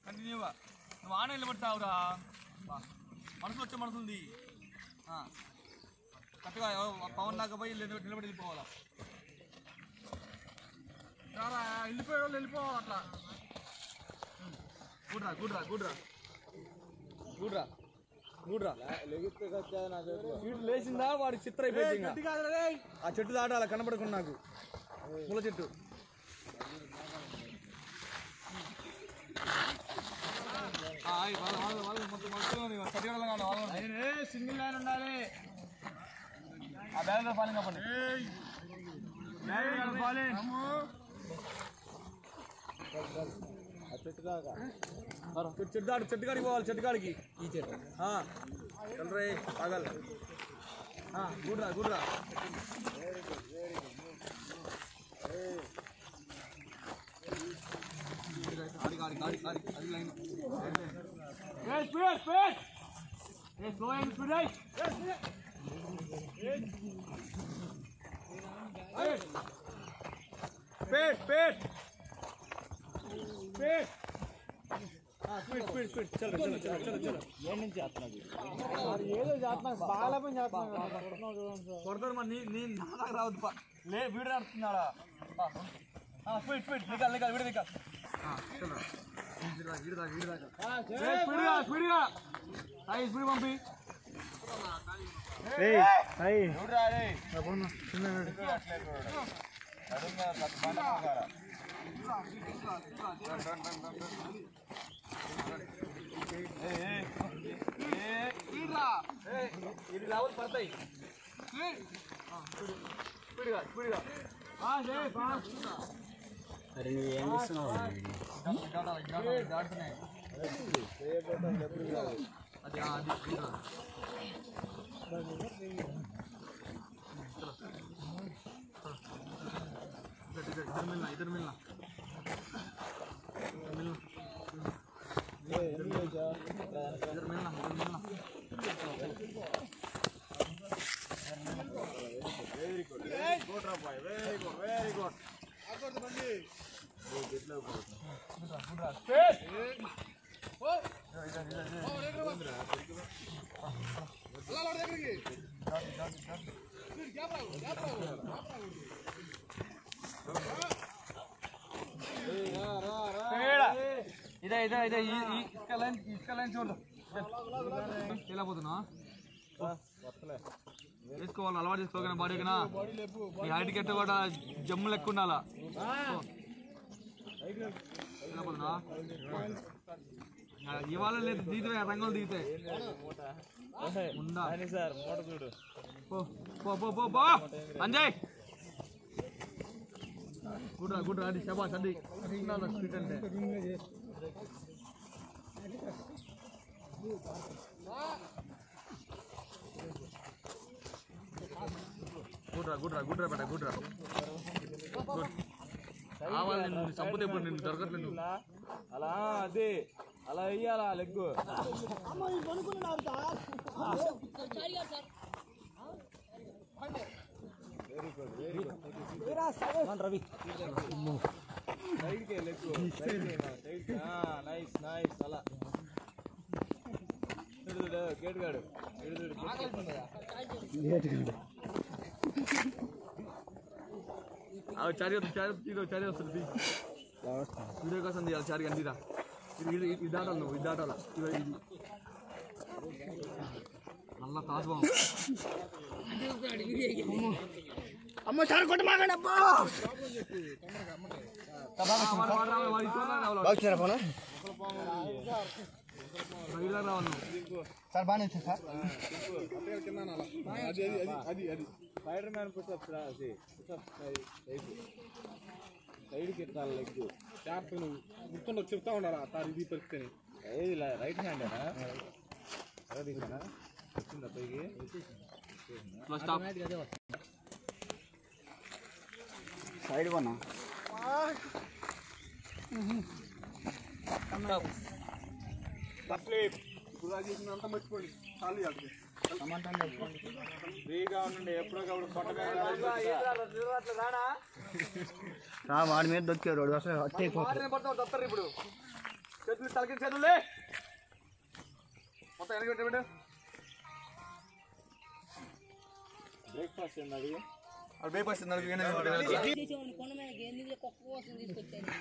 కంటిన్యూగా నువ్వు ఆన నిలబడతావురా మనసులో వచ్చే మనసు ఉంది కరెక్ట్గా పవన్ దాకా పోయి నిలబడి వెళ్ళిపోవాలా వెళ్ళిపోయే వాళ్ళు వెళ్ళిపోవాలి అట్లా గూడ్రా గూడ్రా గూడ్రా గూడ్రా గూడ్రా వీడు లేచిందా వాడికి చిత్ర అయిపోయింది ఆ చెట్టు దాటాల కనబడకుండా నాకు ముళ్ళ చెట్టు సింగిల్ లైన్ ఉండాలి ఆ బ్యాగ్ ఫాలింగ్ అవ్వండి చెట్టు కాడికి పోవాలి చెట్టు కాడికి ఈ చెట్టు చల్రే పాగల్ గుడ్రా గుడ్రా అది లైన్ స్లో అండ్ స్పీడ్ కొడతారు మరి నీ నాకు రావద్దు లే వీడు నడుస్తున్నాడా స్పీడ్ స్పీడ్ దిగాలి దిగాలి వీడు దిగాలి స్పీడ్గా స్పీడ్ పంపి ఇది లెవెల్ పడతాయి స్పీడ్గా స్పీడ్గా అరే నువ్వు ఏం చేస్తున్నావు దాటుతున్నాయి అది इधर मिलना very good very good very good ఇదే ఇదే ఇదే ఇసుక లైన్ చూడు వెళ్ళిపోతున్నా వేసుకోవాలి అలవాటు చేసుకోగల బాడీకినా ఈ హైట్ కెట్ట కూడా జమ్ము లెక్క ఉండాలా వెళ్ళిపోతున్నా ఇవాళ లేదు దిగితే రంగులు దిగుతాయి ఉందా అంజయ్ గుడ్రా గుడ్రా అది శబాష్ అది స్పీడ్ అంటే గుడ్రా గుడ్రా గుడ్రా బేట గుడ్రా కావాలి నిన్ను చంపుతే ఇప్పుడు నిన్ను దొరకట్లేదు అలా అదే అలా వెయ్యాలా లెగ్గు రవి సైడ్కే లెగ్గు నైస్ నైస్ అలా గేట్ గాడు చారి చారి వస్తుంది వీడియో కోసం తీయాలి చారి అందిరా ఇది దాటాలి నువ్వు ఇది దాటాలా ఇది నల్ల తాజ్ బాగు అమ్మ చారు కొట్ట మాకండి అబ్బా సార్ బాగానే సార్ స్పైడర్ మ్యాన్ పుషప్ అది సైడ్కి ఎత్తాలి లెగ్ షార్ప్ నువ్వు గుర్తుండ చెప్తా ఉండాలా సార్ ఇది పరిస్థితి ఏది రైట్ హ్యాండేనా తీసానా వచ్చిందా పైకి సైడ్ కొన్నా ఇప్పుడు అంతా మర్చిపోండి చాలు ఫ్రీగా ఉండండి ఎప్పుడో కాబట్టి వాడి మీద దొక్కారు వాడు అసలు అట్టే పడతాడు తప్పరు ఇప్పుడు చేతులు తలకి చేతులే మొత్తం వెనక పెట్టు బ్రేక్ఫాస్ట్ ఏంది అది బ్రేక్ఫాస్ట్ కొండ మీద కుక్క కోసం తీసుకొచ్చాను